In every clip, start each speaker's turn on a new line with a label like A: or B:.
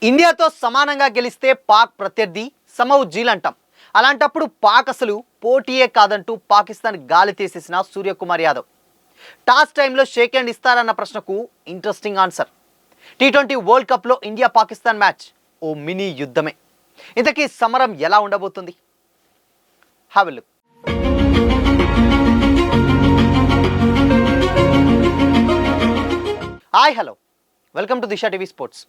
A: ఇండియాతో సమానంగా గెలిస్తే పాక్ ప్రత్యర్థి సమౌజ్జీలు అంటాం. అలాంటప్పుడు పాక్ అసలు పోటీయే కాదంటూ పాకిస్తాన్ గాలి తీసేసిన సూర్యకుమార్ యాదవ్ టాస్ టైంలో షేక్ హ్యాండ్ ఇస్తారన్న ప్రశ్నకు ఇంట్రెస్టింగ్ ఆన్సర్. టీ20 వరల్డ్ కప్లో ఇండియా పాకిస్తాన్ మ్యాచ్ ఓ మినీ యుద్ధమే. ఇంతకీ సమరం ఎలా ఉండబోతుంది? Have a look. Hi hello, welcome to Disha TV sports.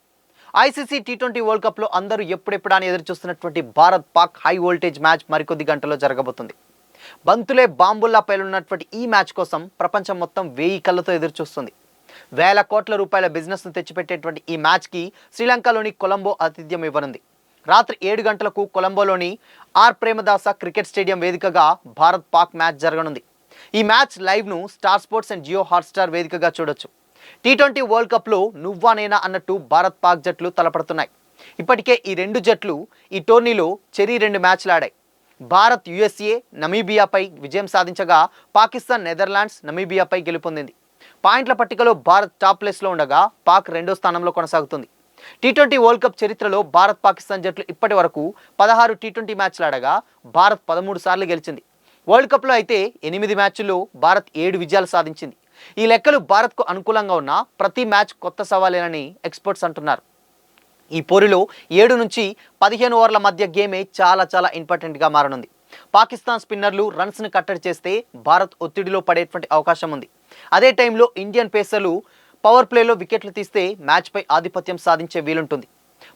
A: ICC T20 world కప్లో అందరూ ఎప్పుడెప్పుడా అని ఎదురు చూస్తున్నటువంటి Bharat Pak high voltage match మరికొద్ది గంటల్లో జరగబోతుంది. బంతులే బాంబుల్లా పేలున్నటువంటి ఈ మ్యాచ్ కోసం ప్రపంచం మొత్తం 1000 కళ్ళతో ఎదురు చూస్తుంది. వేల కోట్ల రూపాయల బిజినెస్ను తెచ్చిపెట్టేటువంటి ఈ మ్యాచ్కి శ్రీలంకలోని కొలంబో ఆతిథ్యం ఇవ్వనుంది. రాత్రి 7 గంటలకు కొలంబోలోని ఆర్ ప్రేమదాస క్రికెట్ స్టేడియం వేదికగా భారత్ పాక్ మ్యాచ్ జరగనుంది. ఈ మ్యాచ్ లైవ్ను Star Sports and Jio Hotstar వేదికగా చూడొచ్చు. టీ20 వరల్డ్ కప్లో నువ్వా నేనా అన్నట్టు భారత్ పాక్ జట్లు తలపడుతున్నాయి. ఇప్పటికే ఈ రెండు జట్లు ఈ టోర్నీలో చెరి 2 మ్యాచ్లు ఆడాయి. భారత్ యుఎస్ఏ నమీబియాపై విజయం సాధించగా పాకిస్తాన్ నెదర్లాండ్స్ నమీబియాపై గెలుపొందింది. పాయింట్ల పట్టికలో భారత్ టాప్ ప్లేస్లో ఉండగా పాక్ 2వ స్థానంలో కొనసాగుతుంది. టీ20 వరల్డ్ కప్ చరిత్రలో భారత్ పాకిస్తాన్ జట్లు ఇప్పటి వరకు 16 టీ20 మ్యాచ్లు ఆడగా భారత్ 13 సార్లు గెలిచింది. వరల్డ్ కప్లో అయితే 8 మ్యాచ్ల్లో భారత్ 7 విజయాలు సాధించింది. ఈ లెక్కలు భారత్కు అనుకూలంగా ఉన్న ప్రతి మ్యాచ్ కొత్త సవాలేనని ఎక్స్పర్ట్స్ అంటున్నారు. ఈ పోరులో 7 నుంచి 15 ఓవర్ల మధ్య గేమే చాలా ఇంపార్టెంట్గా మారనుంది. పాకిస్తాన్ స్పిన్నర్లు రన్స్ని కట్టడి చేస్తే భారత్ ఒత్తిడిలో పడేటువంటి అవకాశం ఉంది. అదే టైంలో ఇండియన్ పేసర్లు పవర్ ప్లేలో వికెట్లు తీస్తే మ్యాచ్పై ఆధిపత్యం సాధించే వీలుంటుంది.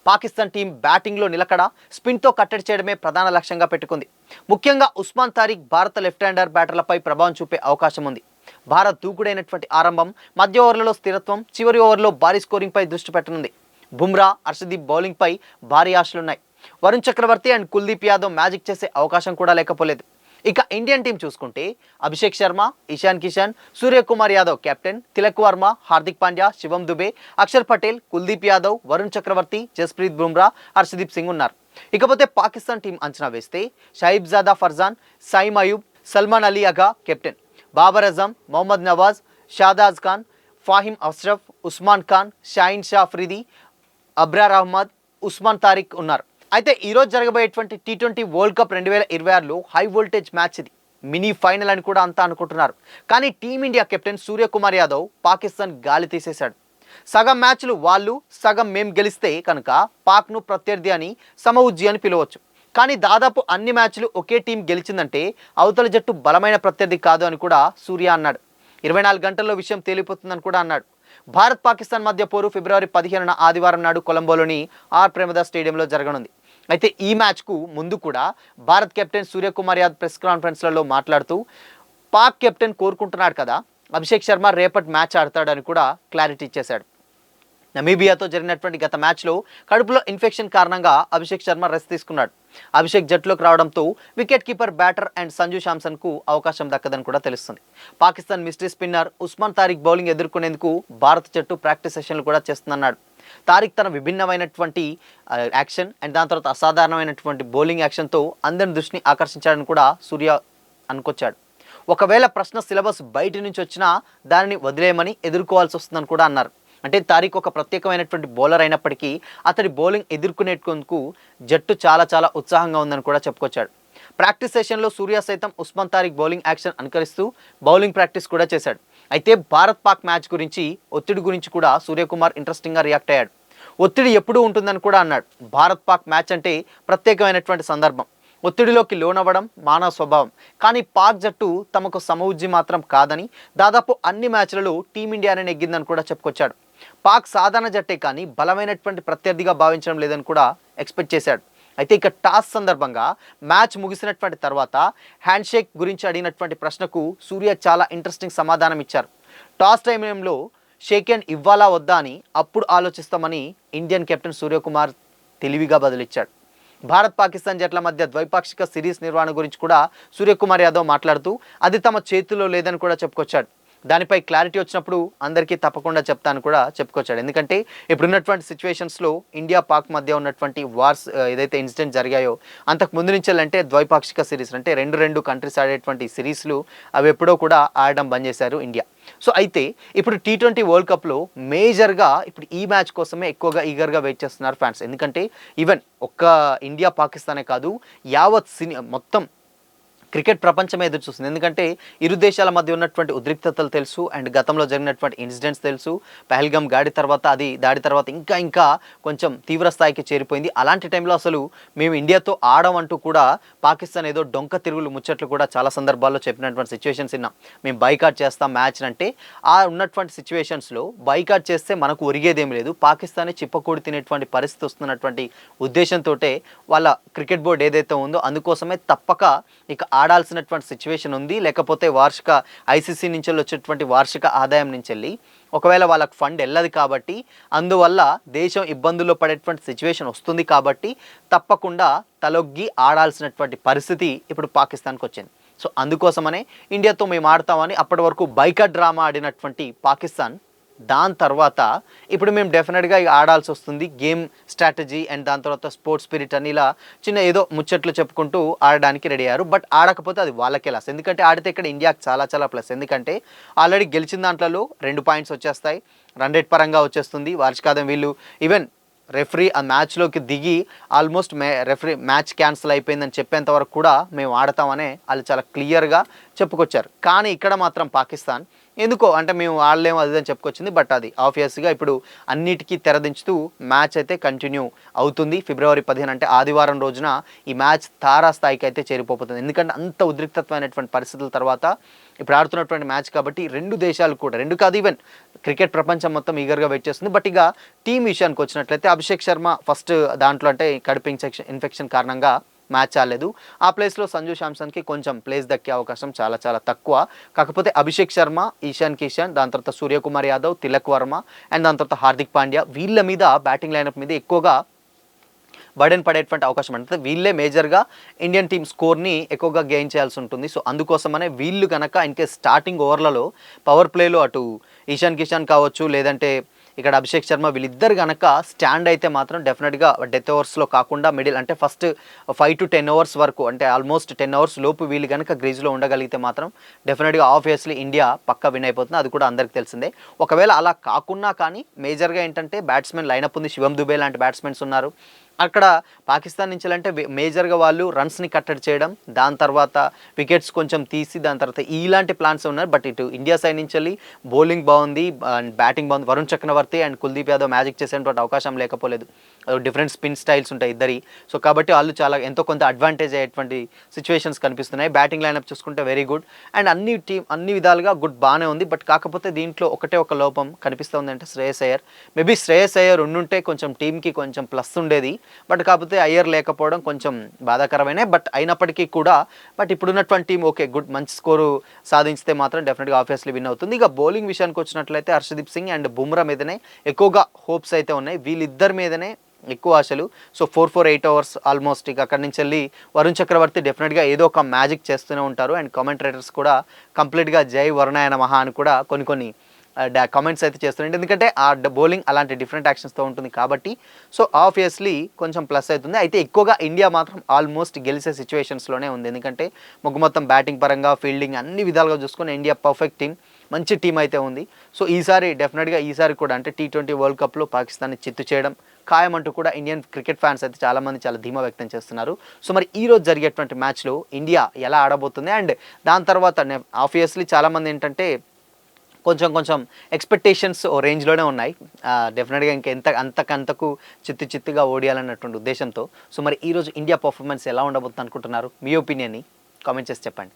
A: పాకిస్తాన్ టీం బ్యాటింగ్లో నిలకడ, స్పిన్తో కట్టడి చేయడమే ప్రధాన లక్ష్యంగా పెట్టుకుంది. ముఖ్యంగా ఉస్మాన్ తారిక్ భారత లెఫ్ట్ హ్యాండర్ బ్యాటర్లపై ప్రభావం చూపే అవకాశం ఉంది. భారత్ దూకుడైనటువంటి ఆరంభం, మధ్య ఓవర్లలో స్థిరత్వం, చివరి ఓవర్లో భారీ స్కోరింగ్పై దృష్టి పెట్టనుంది. బుమ్రా, హర్షదీప్ బౌలింగ్పై భారీ ఆశలున్నాయి. వరుణ్ చక్రవర్తి అండ్ కుల్దీప్ యాదవ్ మ్యాజిక్ చేసే అవకాశం కూడా లేకపోలేదు. ఇక ఇండియన్ టీం చూసుకుంటే అభిషేక్ శర్మ, ఇషాన్ కిషన్, సూర్యకుమార్ యాదవ్ కెప్టెన్, తిలక్ వర్మ, హార్దిక్ పాండ్యా, శివం దుబే, అక్షర్ పటేల్, కుల్దీప్ యాదవ్, వరుణ్ చక్రవర్తి, జస్ప్రీత్ బుమ్రా, హర్షదీప్ సింగ్ ఉన్నారు. ఇకపోతే పాకిస్తాన్ టీం అంచనా వేస్తే షాయిబ్జాదా ఫర్జాన్, సైమ్ అయూబ్, సల్మాన్ అలీ అగా కెప్టెన్, బాబర్ అజం, మొహమ్మద్ నవాజ్, షాదాజ్ ఖాన్, ఫాహిమ్ అష్రఫ్, ఉస్మాన్ ఖాన్, షాయిన్ షా అఫ్రిది, అబ్రార్ అహ్మద్, ఉస్మాన్ తారిక్ ఉన్నారు. అయితే ఈరోజు జరగబోయేటువంటి టీ20 వరల్డ్ కప్ 2026లో హై వోల్టేజ్ మ్యాచ్ ఇది. మినీ ఫైనల్ అని కూడా అంతా అనుకుంటున్నారు. కానీ టీమిండియా కెప్టెన్ సూర్యకుమార్ యాదవ్ పాకిస్తాన్ గాలి తీసేశాడు. సగం మ్యాచ్లు వాళ్ళు, సగం మేం గెలిస్తే కనుక పాక్ను ప్రత్యర్థి అని సమౌజ్జీ అని పిలవచ్చు. కానీ దాదాపు అన్ని మ్యాచ్లు ఒకే టీం గెలిచిందంటే అవతల జట్టు బలమైన ప్రత్యర్థి కాదు అని కూడా సూర్య అన్నాడు. 24 గంటల్లో విషయం తేలిపోతుందని కూడా అన్నాడు. భారత్ పాకిస్తాన్ మధ్య పోరు ఫిబ్రవరి 15న ఆదివారం నాడు కొలంబోలోని ఆర్ ప్రేమదాస్ స్టేడియంలో జరగనుంది. అయితే ఈ మ్యాచ్కు ముందు కూడా భారత్ కెప్టెన్ సూర్యకుమార్ యాదవ్ ప్రెస్ కాన్ఫరెన్స్లలో మాట్లాడుతూ పాక్ కెప్టెన్ కోరుకుంటున్నాడు కదా, అభిషేక్ శర్మ రేపటి మ్యాచ్ ఆడతాడని కూడా క్లారిటీ ఇచ్చేశాడు. నమీబియాతో జరిగినటువంటి గత మ్యాచ్లో కడుపులో ఇన్ఫెక్షన్ కారణంగా అభిషేక్ శర్మ రెస్ట్ తీసుకున్నాడు. అభిషేక్ జట్టులోకి రావడంతో wicket keeper batter and Sanju శాంసన్కు అవకాశం దక్కదని కూడా తెలుస్తుంది. Pakistan mystery spinner Usman Tariq bowling ఎదుర్కొనేందుకు భారత జట్టు ప్రాక్టీస్ సెషన్లు కూడా చేస్తుందన్నాడు. తారిక్ తన విభిన్నమైనటువంటి యాక్షన్ అండ్ దాని తర్వాత అసాధారణమైనటువంటి బౌలింగ్ యాక్షన్తో అందరి దృష్టిని ఆకర్షించాడని కూడా సూర్య అనుకొచ్చాడు. ఒకవేళ ప్రశ్న సిలబస్ బయట నుంచి వచ్చినా దానిని వదిలేయమని ఎదుర్కోవాల్సి వస్తుందని కూడా అన్నారు. అంటే తారిక్ ఒక ప్రత్యేకమైనటువంటి బౌలర్ అయినప్పటికీ అతడి బౌలింగ్ ఎదుర్కొనేందుకు జట్టు చాలా ఉత్సాహంగా ఉందని కూడా చెప్పుకొచ్చాడు. ప్రాక్టీస్ సెషన్లో సూర్య సైతం ఉస్మాన్ తారిక్ బౌలింగ్ యాక్షన్ అనుకరిస్తూ బౌలింగ్ ప్రాక్టీస్ కూడా చేశాడు. అయితే భారత్ పాక్ మ్యాచ్ గురించి, ఒత్తిడి గురించి కూడా సూర్యకుమార్ ఇంట్రెస్టింగ్గా రియాక్ట్ అయ్యాడు. ఒత్తిడి ఎప్పుడూ ఉంటుందని కూడా అన్నాడు. భారత్ పాక్ మ్యాచ్ అంటే ప్రత్యేకమైనటువంటి సందర్భం. ఒత్తిడిలోకి లోనవ్వడం మానవ స్వభావం. కానీ పాక్ జట్టు తమకు సమౌజ్జీ మాత్రం కాదని, దాదాపు అన్ని మ్యాచ్లలో టీమిండియానే నెగ్గిందని కూడా చెప్పుకొచ్చాడు. పాక్ సాధారణ జట్టే కానీ బలమైనటువంటి ప్రత్యర్థిగా భావించడం లేదని కూడా ఎక్స్పెక్ట్ చేశాడు. అయితే ఇక టాస్ సందర్భంగా మ్యాచ్ ముగిసినటువంటి తర్వాత హ్యాండ్ షేక్ గురించి అడిగినటువంటి ప్రశ్నకు సూర్య చాలా ఇంట్రెస్టింగ్ సమాధానం ఇచ్చారు. టాస్ టైంలో షేక్ హ్యాండ్ ఇవ్వాలా వద్దా అని అప్పుడు ఆలోచిస్తామని ఇండియన్ కెప్టెన్ సూర్యకుమార్ తెలివిగా బదులిచ్చాడు. భారత్ పాకిస్తాన్ జట్ల మధ్య ద్వైపాక్షిక సిరీస్ నిర్వహణ గురించి కూడా సూర్యకుమార్ యాదవ్ మాట్లాడుతూ అది తమ చేతిలో లేదని కూడా చెప్పుకొచ్చాడు. దానిపై క్లారిటీ వచ్చినప్పుడు అందరికీ తప్పకుండా చెప్తాను కూడా చెప్పుకొచ్చాడు. ఎందుకంటే ఇప్పుడున్నటువంటి సిచ్యువేషన్స్లో ఇండియా పాక్ మధ్య ఉన్నటువంటి వార్స్ ఏదైతే ఇన్సిడెంట్ జరిగాయో అంతకు ముందు నుంచి అంటే ద్వైపాక్షిక సిరీస్ అంటే రెండు కంట్రీస్ ఆడేటువంటి సిరీస్లు అవి ఎప్పుడో కూడా ఆడడం బంద్ చేశారు ఇండియా. సో అయితే ఇప్పుడు T20 వరల్డ్ కప్లో మేజర్గా ఇప్పుడు ఈ మ్యాచ్ కోసమే ఎక్కువగా ఈగర్గా వెయిట్ చేస్తున్నారు ఫ్యాన్స్. ఎందుకంటే ఈవెన్ ఒక్క ఇండియా పాకిస్తానే కాదు, యావత్ మొత్తం క్రికెట్ ప్రపంచమే ఎదురు చూస్తుంది. ఎందుకంటే ఇరు దేశాల మధ్య ఉన్నటువంటి ఉద్రిక్తతలు తెలుసు, అండ్ గతంలో జరిగినటువంటి ఇన్సిడెంట్స్ తెలుసు. పహల్గామ్ దాడి తర్వాత ఇంకా కొంచెం తీవ్ర స్థాయికి చేరిపోయింది. అలాంటి టైంలో అసలు మేము ఇండియాతో ఆడమంటూ కూడా పాకిస్తాన్ ఏదో డొంక తిరుగులు ముచ్చట్లు కూడా చాలా సందర్భాల్లో చెప్పినటువంటి సిచ్యువేషన్స్ విన్నాం. మేము బైకాట్ చేస్తాం మ్యాచ్ అంటే. ఆ ఉన్నటువంటి సిచ్యువేషన్స్లో బైకాట్ చేస్తే మనకు ఒరిగేదేం లేదు, పాకిస్తానే చిప్పకూడి తినేటువంటి పరిస్థితి వస్తున్నటువంటి ఉద్దేశంతో వాళ్ళ క్రికెట్ బోర్డు ఏదైతే ఉందో అందుకోసమే తప్పక ఇక ఆడాల్సినటువంటి సిచ్యువేషన్ ఉంది. లేకపోతే ఐసీసీ నుంచి వచ్చేటువంటి వార్షిక ఆదాయం నుంచి వెళ్ళి ఒకవేళ వాళ్ళకి ఫండ్ వెళ్ళదు కాబట్టి, అందువల్ల దేశం ఇబ్బందుల్లో పడేటువంటి సిచ్యువేషన్ వస్తుంది కాబట్టి తప్పకుండా తలొగ్గి ఆడాల్సినటువంటి పరిస్థితి ఇప్పుడు పాకిస్తాన్కి వచ్చింది. సో అందుకోసమనే ఇండియాతో మేము ఆడతామని అప్పటి వరకు బైకాట్ డ్రామా ఆడినటువంటి పాకిస్తాన్ దాని తర్వాత ఇప్పుడు మేము డెఫినెట్గా ఆడాల్సి వస్తుంది, గేమ్ స్ట్రాటజీ అండ్ దాని తర్వాత స్పోర్ట్స్ స్పిరిట్ అని ఇలా చిన్న ఏదో ముచ్చట్లు చెప్పుకుంటూ ఆడడానికి రెడీ అయ్యారు. బట్ ఆడకపోతే అది వాళ్ళకే లాస్. ఎందుకంటే ఆడితే ఇక్కడ ఇండియాకి చాలా ప్లస్. ఎందుకంటే ఆల్రెడీ గెలిచిన దాంట్లో 2 పాయింట్స్ వచ్చేస్తాయి, రన్ రేట్ పరంగా వచ్చేస్తుంది. వార్షికాదం వీళ్ళు ఈవెన్ రెఫరీ ఆ మ్యాచ్లోకి దిగి ఆల్మోస్ట్ రెఫరీ మ్యాచ్ క్యాన్సిల్ అయిపోయిందని చెప్పేంత వరకు కూడా మేము ఆడతామనే వాళ్ళు చాలా క్లియర్గా చెప్పుకొచ్చారు. కానీ ఇక్కడ మాత్రం పాకిస్తాన్ ఎందుకో అంటే మేము ఆడలేము అది అని చెప్పుకొచ్చింది. బట్ అది ఆబ్వియస్గా ఇప్పుడు అన్నిటికీ తెరదించుతూ మ్యాచ్ అయితే కంటిన్యూ అవుతుంది. ఫిబ్రవరి 15 అంటే ఆదివారం రోజున ఈ మ్యాచ్ తారాస్థాయికి అయితే చేరిపోతుంది. ఎందుకంటే అంత ఉద్రిక్తమైనటువంటి పరిస్థితుల తర్వాత ఇప్పుడు ఆడుతున్నటువంటి మ్యాచ్ కాబట్టి రెండు దేశాలు కూడా, రెండు కాదు ఈవెన్ క్రికెట్ ప్రపంచం మొత్తం ఈగర్గా వెయిట్ చేస్తుంది. బట్ ఇక టీం విషయానికి వచ్చినట్లయితే అభిషేక్ శర్మ ఫస్ట్ దాంట్లో అంటే కడుపు ఇన్ఫెక్షన్ కారణంగా మ్యాచ్ ఆడలేదు. ఆ ప్లేస్లో సంజు శాంసన్కి కొంచెం ప్లేస్ దక్కే అవకాశం చాలా తక్కువ. కాకపోతే అభిషేక్ శర్మ, ఈశాన్ కిషన్, దాని తర్వాత సూర్యకుమార్ యాదవ్, తిలక్ వర్మ అండ్ దాని తర్వాత హార్దిక్ పాండ్యా వీళ్ళ మీద బ్యాటింగ్ లైనప్ మీద ఎక్కువగా బర్డెన్ పడేటువంటి అవకాశం అంటే వీళ్ళే మేజర్గా ఇండియన్ టీమ్ స్కోర్ని ఎక్కువగా గెయిన్ చేయాల్సి ఉంటుంది. సో అందుకోసమనే వీళ్ళు కనుక ఇన్కేస్ స్టార్టింగ్ ఓవర్లలో పవర్ ప్లేలో అటు ఈశాన్ కిషన్ కావచ్చు లేదంటే ఇక్కడ అభిషేక్ శర్మ వీళ్ళిద్దరు కనుక స్టాండ్ అయితే మాత్రం డెఫినెట్గా డెత్ ఓవర్స్లో కాకుండా మిడిల్ అంటే ఫస్ట్ 5 to 10 అవర్స్ వరకు అంటే ఆల్మోస్ట్ 10 అవర్స్ లోపు వీళ్ళు కనుక గ్రీజ్లో ఉండగలిగితే మాత్రం డెఫినెట్గా ఆబ్వియస్లీ ఇండియా పక్కా విన్ అయిపోతుంది. అది కూడా అందరికీ తెలిసిందే. ఒకవేళ అలా కాకున్నా కానీ మేజర్గా ఏంటంటే బ్యాట్స్మెన్ లైనప్ ఉంది. శివం దుబే లాంటి బ్యాట్స్మెన్స్ ఉన్నారు అక్కడ పాకిస్తాన్ నుంచి. అంటే మేజర్గా వాళ్ళు రన్స్ని కట్టడి చేయడం, దాని తర్వాత వికెట్స్ కొంచెం తీసి దాని తర్వాత ఇలాంటి ప్లాన్స్ ఉన్నారు. బట్ ఇటు ఇండియా సైడ్ నుంచి వెళ్ళి బౌలింగ్ బాగుంది అండ్ బ్యాటింగ్ బాగుంది. వరుణ్ చక్రవర్తి అండ్ కుల్దీప్ యాదవ్ మ్యాజిక్ చేసేటువంటి అవకాశం లేకపోలేదు. డిఫరెంట్ స్పిన్ స్టైల్స్ ఉంటాయి ఇద్దరి. సో కాబట్టి వాళ్ళు చాలా ఎంతో కొంత అడ్వాంటేజ్ అయ్యేటువంటి సిచ్యువేషన్స్ కనిపిస్తున్నాయి. బ్యాటింగ్ లైనప్ చూసుకుంటే వెరీ గుడ్ అండ్ అన్ని విధాలుగా గుడ్ బాగానే ఉంది. బట్ కాకపోతే దీంట్లో ఒక లోపం కనిపిస్తుంది అంటే శ్రేయస్ అయ్యర్. మేబీ శ్రేయస్ అయ్యర్ ఉండుంటే కొంచెం టీంకి కొంచెం ప్లస్ ఉండేది. బట్ కాకపోతే అయ్యర్ లేకపోవడం కొంచెం బాధాకరమైన. బట్ అయినప్పటికీ కూడా ఇప్పుడున్నటువంటి టీం ఓకే గుడ్ మంచి స్కోరు సాధించితే మాత్రం డెఫినెట్గా ఆబ్వియస్లీ విన్ అవుతుంది. ఇక బౌలింగ్ విషయానికి వచ్చినట్లయితే హర్షదీప్ సింగ్ అండ్ బుమ్రా మీదనే ఎక్కువగా హోప్స్ అయితే ఉన్నాయి. వీళ్ళిద్దరి మీదనే ఎక్కువ ఆశలు. సో 4 అవర్స్ ఆల్మోస్ట్ ఇక అక్కడి నుంచి వెళ్ళి వరుణ్ చక్రవర్తి డెఫినెట్గా ఏదో ఒక మ్యాజిక్ చేస్తూనే ఉంటారు. అండ్ కామెంటరేటర్స్ కూడా కంప్లీట్గా జై వరుణాయన మహా అని కూడా కొన్ని కామెంట్స్ అయితే చేస్తున్నాయి. ఎందుకంటే ఆ బౌలింగ్ అలాంటి డిఫరెంట్ యాక్షన్స్తో ఉంటుంది కాబట్టి సో ఆబ్వియస్లీ కొంచెం ప్లస్ అవుతుంది. అయితే ఎక్కువగా ఇండియా మాత్రం ఆల్మోస్ట్ గెలిచే సిచ్యువేషన్స్లోనే ఉంది. ఎందుకంటే మొత్తం బ్యాటింగ్ పరంగా ఫీల్డింగ్ అన్ని విధాలుగా చూసుకుని ఇండియా పర్ఫెక్ట్ టీం, మంచి టీం అయితే ఉంది. సో ఈసారి కూడా అంటే T20 వరల్డ్ కప్లో పాకిస్తాన్ని చిత్తు చేయడం ఖాయమంటూ కూడా ఇండియన్ క్రికెట్ ఫ్యాన్స్ అయితే చాలామంది చాలా ధీమా వ్యక్తం చేస్తున్నారు. సో మరి ఈరోజు జరిగేటువంటి మ్యాచ్లో ఇండియా ఎలా ఆడబోతుంది అండ్ దాని తర్వాత ఆబ్వియస్లీ చాలామంది ఏంటంటే కొంచెం ఎక్స్పెక్టేషన్స్ ఓ రేంజ్లోనే ఉన్నాయి. డెఫినెట్గా అంతకంతకు చిత్తుగా ఓడియాలన్నటువంటి ఉద్దేశంతో. సో మరి ఈరోజు ఇండియా పర్ఫార్మెన్స్ ఎలా ఉండబోతుంది అనుకుంటున్నారు? మీ ఒపీనియన్ని కామెంట్ చేసి చెప్పండి.